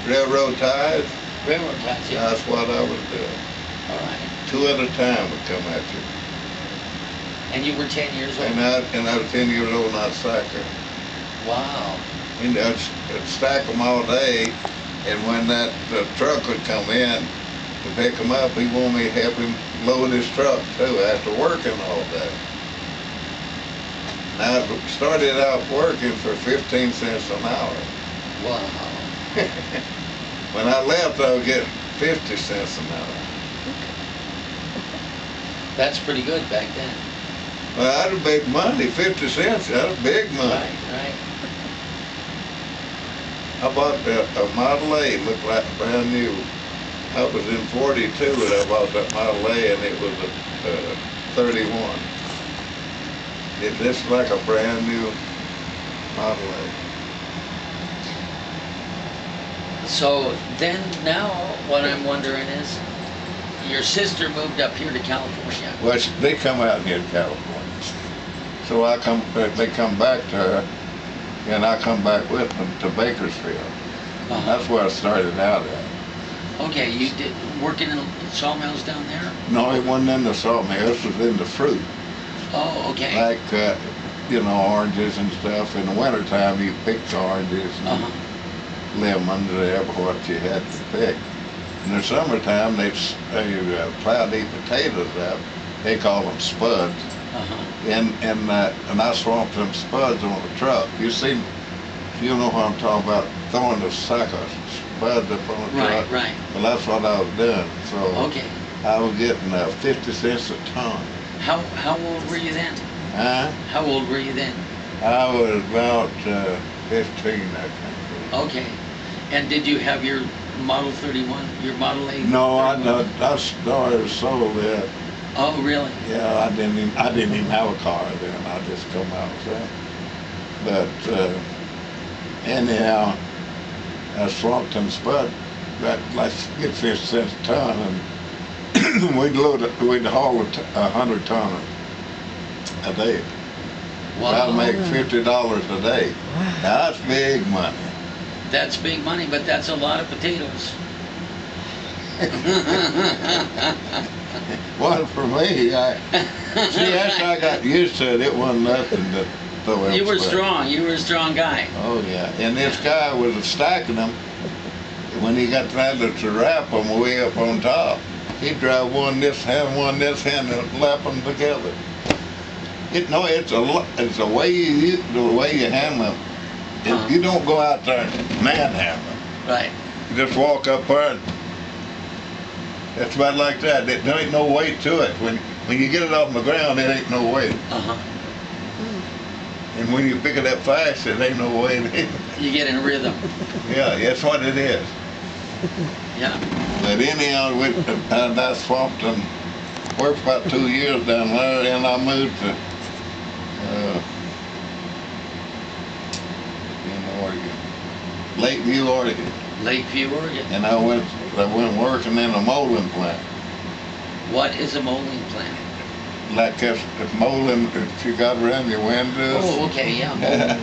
Railroad ties? Railroad ties, yeah. That's what I was doing. All right. 2 at a time would come at you. And you were 10 years old? And I was 10 years old and I'd stack her. Wow. And I'd stack them all day, and when the truck would come in to pick them up, he wanted me to help him load his truck too after working all day. Now, I started out working for 15 cents an hour. Wow. When I left, I was getting 50 cents an hour. That's pretty good back then. Well, that was big money, 50 cents, that was big money. Right. I bought a Model A, looked like brand new. I was in 42 when I bought that Model A, and it was a 31. It just like a brand new Model A. So then now what I'm wondering is, your sister moved up here to California. Well, they come out here to California. So they come back to her, and I come back with them to Bakersfield. That's where I started out at. Okay, you did working in sawmills down there? No, it wasn't in the sawmill, this was in the fruit. Oh, okay. Like, oranges and stuff. In the wintertime, you picked oranges and lemons, whatever what you had to pick. In the summertime, they plow these potatoes up. They call them spuds. And I swamped them spuds on the truck. You know what I'm talking about, throwing the sack of spuds up on the truck. Right. Well, that's what I was doing. So I was getting 50 cents a ton. How old were you then? Huh? How old were you then? I was about 15, I think. Okay. And did you have your Model 31, your Model A? No, I started sold that. Oh, really? Yeah, I didn't even have a car then. I just come out with that. But anyhow, I swamped them spud. That like get 50 cents a ton, and we'd haul 100 ton a day. Wow. That'll make $50 a day. Wow. That's big money. That's big money, but that's a lot of potatoes. Well, for me, after I got used to it, it wasn't nothing to throw in. You were strong. You were a strong guy. Oh yeah, and this guy was stacking them. When he got ready to wrap them way up on top, he'd drive one this hand, and lap them together. It's the way you handle them. You don't go out there and manhandle them. Right. You just walk up there and it's about like that. There ain't no weight to it. When you get it off the ground, it ain't no weight. And when you pick it up fast, it ain't no weight either. You get in rhythm. Yeah, that's what it is. Yeah. But anyhow, I swamped and worked about 2 years down there, and I moved to Oregon, Lakeview, Oregon. Lakeview, Oregon. And I went working in a molding plant. What is a molding plant? Like if molding, if you got around your windows. Oh, okay, yeah.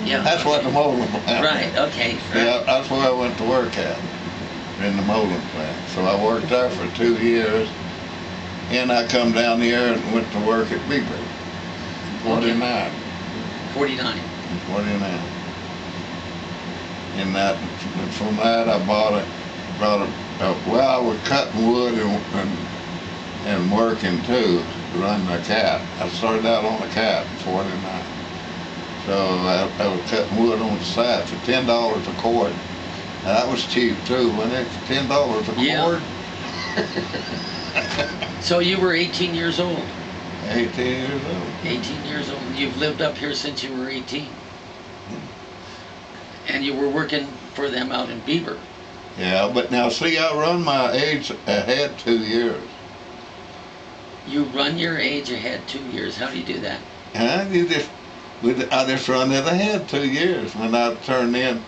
Yeah. That's what the molding plant. Right. Okay. Yeah, that's where I went to work at, in the molding plant. So I worked there for 2 years, and I come down here and went to work at Beaver. 49. 49. 49. And from that I brought it. Well, I was cutting wood and working too, running a cat. I started out on a cat in 49. So I was cutting wood on the side for $10 a cord. Now, that was cheap too, wasn't it? $10 a cord. So you were 18 years old. 18 years old. 18 years old. You've lived up here since you were 18. And you were working for them out in Beaver. Yeah, but now see, I run my age ahead 2 years. You run your age ahead 2 years. How do you do that? Huh? I just run it ahead 2 years when I turned in.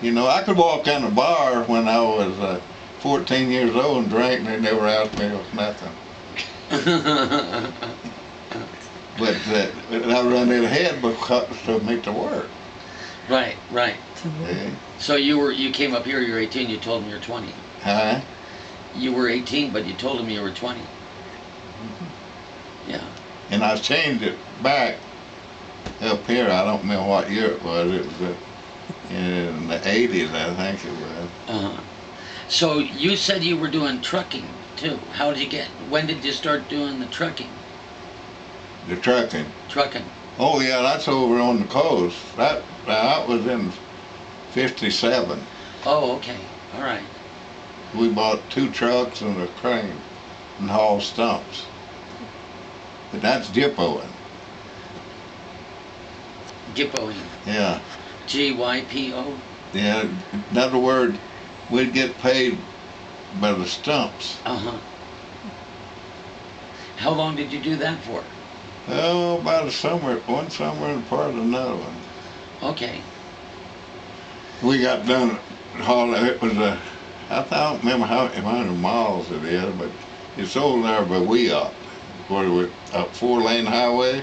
You know, I could walk in a bar when I was 14 years old and drink, and they never asked me for nothing. But I run it ahead because to make the work. Right, right. Okay. So you came up here, you're 18, you told him you're 20. Huh? You were 18, but you told him you were 20. Yeah. And I changed it back up here. I don't remember what year it was. It was in the 80s, I think it was. Uh-huh. So you said you were doing trucking too. How did you when did you start doing the trucking? The trucking. Trucking. Oh yeah, that's over on the coast. That was in '57. Oh, okay. All right. We bought 2 trucks and a crane and hauled stumps. But that's gyppoing. Gyppoing. Yeah. Gypo. Yeah. In other words, we'd get paid by the stumps. Uh-huh. How long did you do that for? Oh, about a summer, one summer and part of another one. Okay. We got done hauling. It was I don't remember how many miles it is, but it's over there by Weop, where we're up 4-lane highway.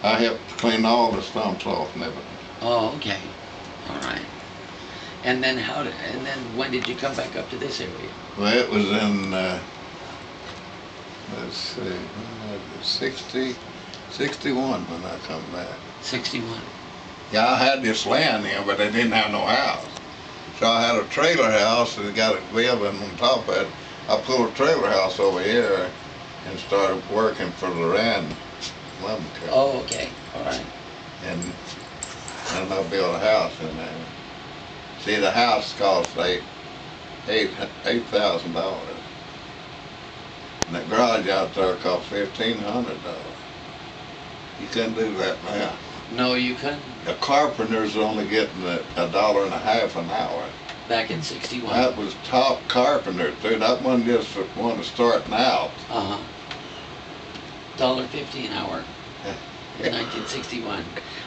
I helped clean all the stumps off and everything. Oh, okay. All right. And then when did you come back up to this area? Well, it was in let's see, 61 when I come back. 61. Yeah, I had this land here, but I didn't have no house. So I had a trailer house and got a building on top of it. I pulled a trailer house over here and started working for Loran Lumber Company. Oh, okay. All right. And I built a house in there. See, the house cost $8,000. And the garage out there cost $1,500. You couldn't do that now. No, you couldn't? The carpenter's only getting $1.50 an hour. Back in 61. That was top carpenter, dude. That wasn't just one starting out. Uh-huh. $1.50 an hour in 1961.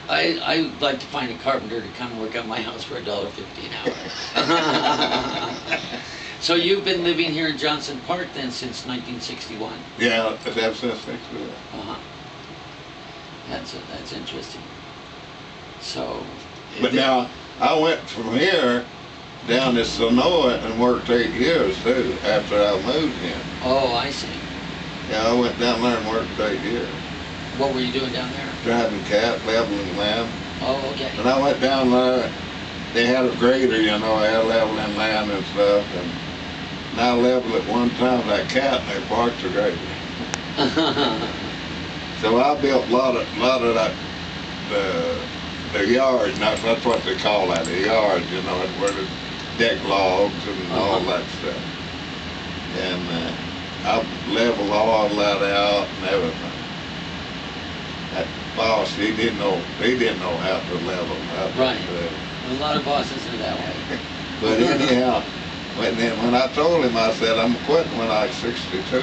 I'd like to find a carpenter to come work on my house for $1.50 an hour. So you've been living here in Johnson Park then since 1961? Yeah, that's since 61. Uh-huh. That's interesting. So. But now, I went from here down to Sonoma and worked 8 years too, after I moved here. Oh, I see. Yeah, I went down there and worked 8 years. What were you doing down there? Driving cat, leveling land. Oh, okay. When I went down there, they had a grader, you know, I had leveling land and stuff, and I leveled it one time, that cat, and they parked the grader. So I built a lot of that, the yard, and that's what they call that, the yard, you know, where the deck logs and all that stuff. And I leveled all that out and everything. That boss, he didn't know how to level. Right. A lot of bosses are that way. But anyhow, when I told him, I said, I'm quitting when I was 62.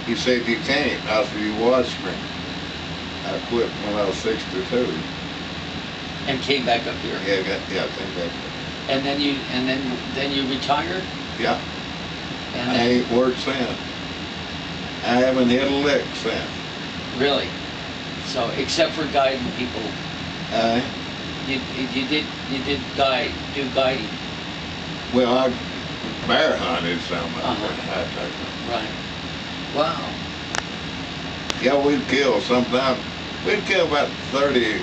He said, you can't. I said, you watch me. I quit when I was 62. And came back up here. Yeah, came back. And then you retired? Yeah. And I then, ain't worked since. I haven't hit a lick since. really? So except for guiding people, you did do guiding. Well, I bear hunted some of it. Right. Wow. Yeah, we'd kill sometimes. We'd kill about 30,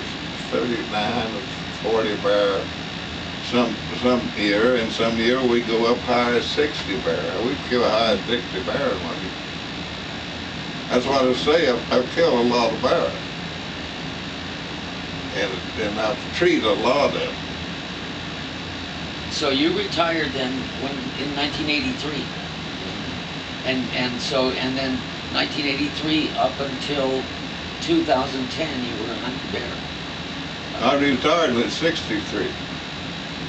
39, 40 bear some year, and some year we'd go up high as 60 bear. We'd kill high as 60 bear one year. That's what I say, I've killed a lot of bears. And I've treated a lot of them. So you retired then in 1983, and then 1983 up until 2010 you were a hunting bear. I retired at 63.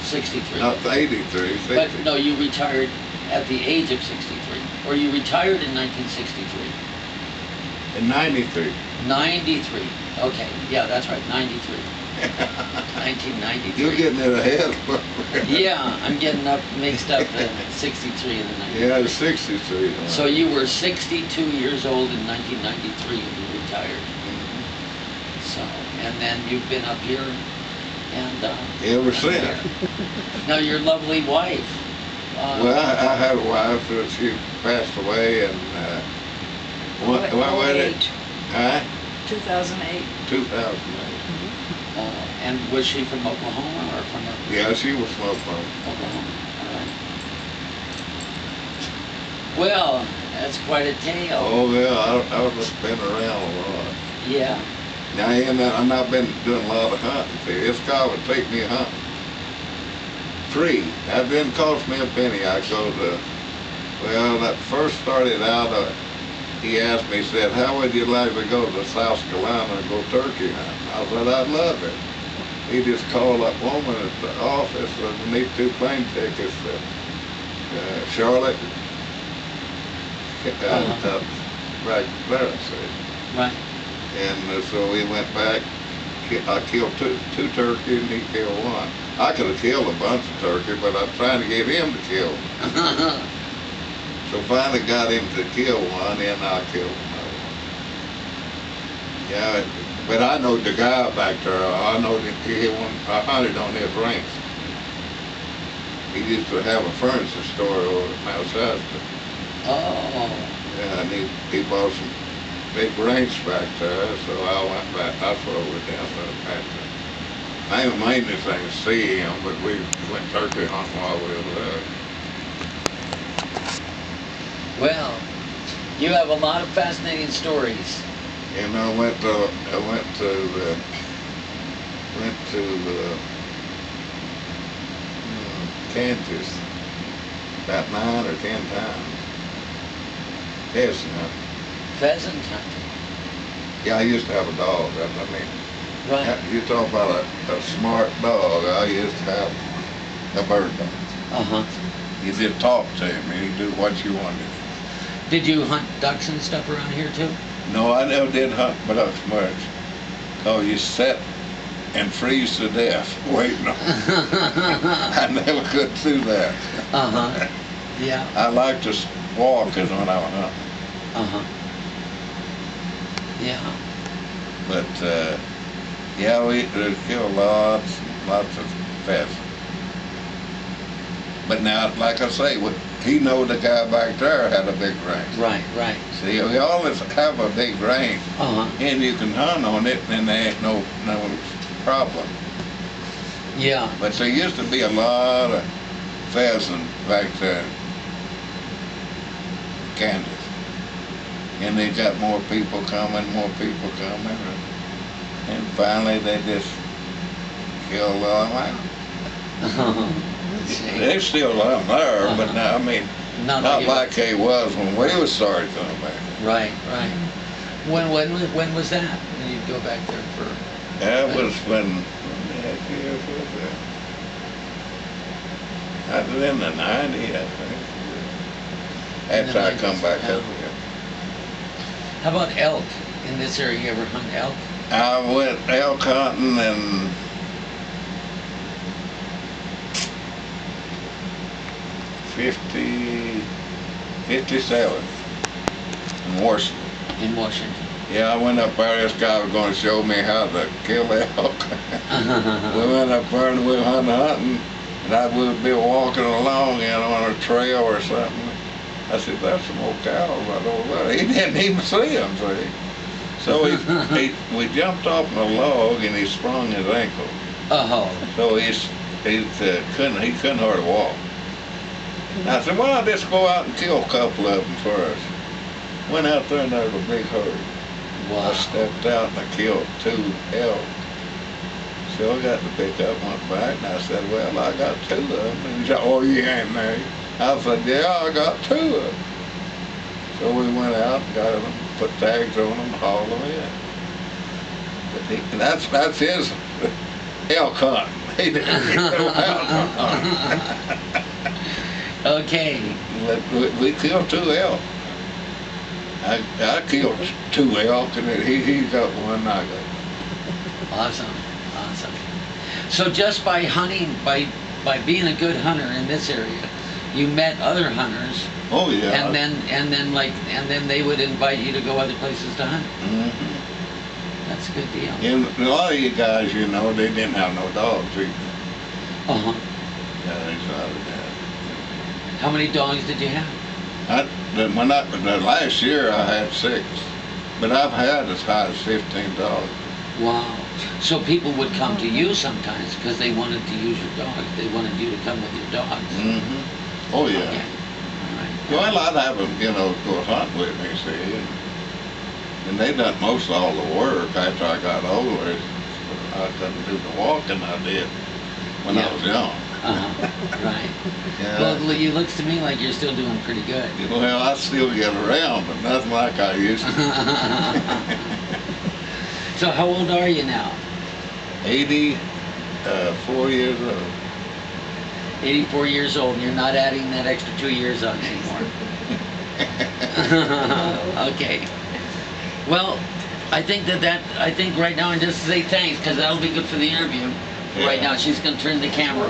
63. Not 83, 60. But no, you retired at the age of 63, or you retired in 1963. In 93. 93. Okay, yeah, that's right, 93. 1993. You're getting it ahead. Yeah, I'm getting mixed up in 63 and the 93. Yeah, 63. So you were 62 years old in 1993 when you retired. So, and then you've been up here And Ever since. now your lovely wife. Well, I had a wife that she passed away, and what was it? 2008. 2008. And was she from Oklahoma or from? Yeah, she was from Oklahoma. Oklahoma. All right. Well, that's quite a tale. Oh yeah, I've just been around a lot. Yeah. Now I've not been doing a lot of hunting. See, this guy would take me hunting free. That didn't cost me a penny. I go to, well, that first started out, he asked me, he said, how would you like to go to South Carolina and go turkey hunting? I said, I'd love it. He just called that woman at the office, and we need 2 plane tickets to Charlotte, right there, see. Right. And so we went back. I killed two turkeys, and he killed 1. I could have killed a bunch of turkey, but I'm trying to get him to kill one. So finally got him to kill 1, and I killed another one. Yeah, but I know the guy back there. I know that I hunted on his ranch. He used to have a furniture store over at Mount Shasta. Oh. Yeah, and he bought some big ranch back there, so I went back. That's where we down there back there. I ain't mainly thing to see him, but we went turkey hunting while we were there. Well, you have a lot of fascinating stories. And I went to Kansas about 9 or 10 times. Pheasant hunting. Pheasant hunting. Yeah, I used to have a dog. I mean, Right. you talk about a smart dog. I used to have a bird dog. Uh-huh. You just talk to him, and he'd do what you wanted. Did you hunt ducks and stuff around here too? No, I never did hunt ducks much. Oh, you sit and freeze to death waiting on I never could do that. Uh-huh. Yeah. I like to walk as when I was hunting. Uh-huh. Yeah. But, yeah, we killed lots of pheasants. But now, like I say, he know the guy back there had a big range. Right, right. See, we always have a big range, Uh-huh. and you can hunt on it, and there ain't no problem. Yeah. But there used to be a lot of pheasant back there in Kansas. And they got more people coming, and finally they just killed all of them out. There's still some there, but now, I mean, not like they was when we was started coming back. Right, right. When was that? When you go back there for? That was when the heck years was that? That was in the 90s, I think. After I come back up here. How about elk in this area? You ever hunt elk? I went elk hunting in 57 in Washington. In Washington. Yeah, I went up there. This guy was going to show me how to kill elk. We went up there and we were hunting, and we would be walking along, on a trail or something. I said, "That's some old cows right over there." He didn't even see them, see. So we jumped off a log and he sprung his ankle. Oh. So he couldn't hardly walk. I said, "Well, I'll just go out and kill a couple of them first." Went out there and there was a big herd. Wow. I stepped out and I killed 2 elk. So I got to pick up, went back, and I said, "Well, I got 2 of them." And he said, "Oh, you ain't there." I said, "Yeah, I got 2 of them." So we went out and got them, put tags on them, hauled them in. But that's his elk hunt. He didn't go out hunting. Okay. But we killed 2 elk. I killed 2 elk, and then he got 1, I got 1. Awesome, awesome. So just by hunting, by being a good hunter in this area, you met other hunters. Oh yeah. And then they would invite you to go other places to hunt. Mm-hmm. that's a good deal. And a lot of you guys, you know, they didn't have no dogs either. Uh-huh. Guys out of that. How many dogs did you have? The last year I had 6, but I've had as high as 15 dogs. Wow. So people would come to you sometimes because they wanted to use your dog. They wanted you to come with your dogs. Mm-hmm. Oh yeah. Okay. All right. Well, I'd have them, you know, go hunt with me, see, and they done most of all the work after I got older. I couldn't do the walking I did when I was young. Uh-huh. Right. Yeah. Well, it looks to me like you're still doing pretty good. Well, I still get around, but nothing like I used to. So how old are you now? 84 years old. 84 years old, and you're not adding that extra 2 years on anymore. Okay. Well, I think I think right now I just say thanks because that'll be good for the interview. Yeah. Right now she's going to turn the camera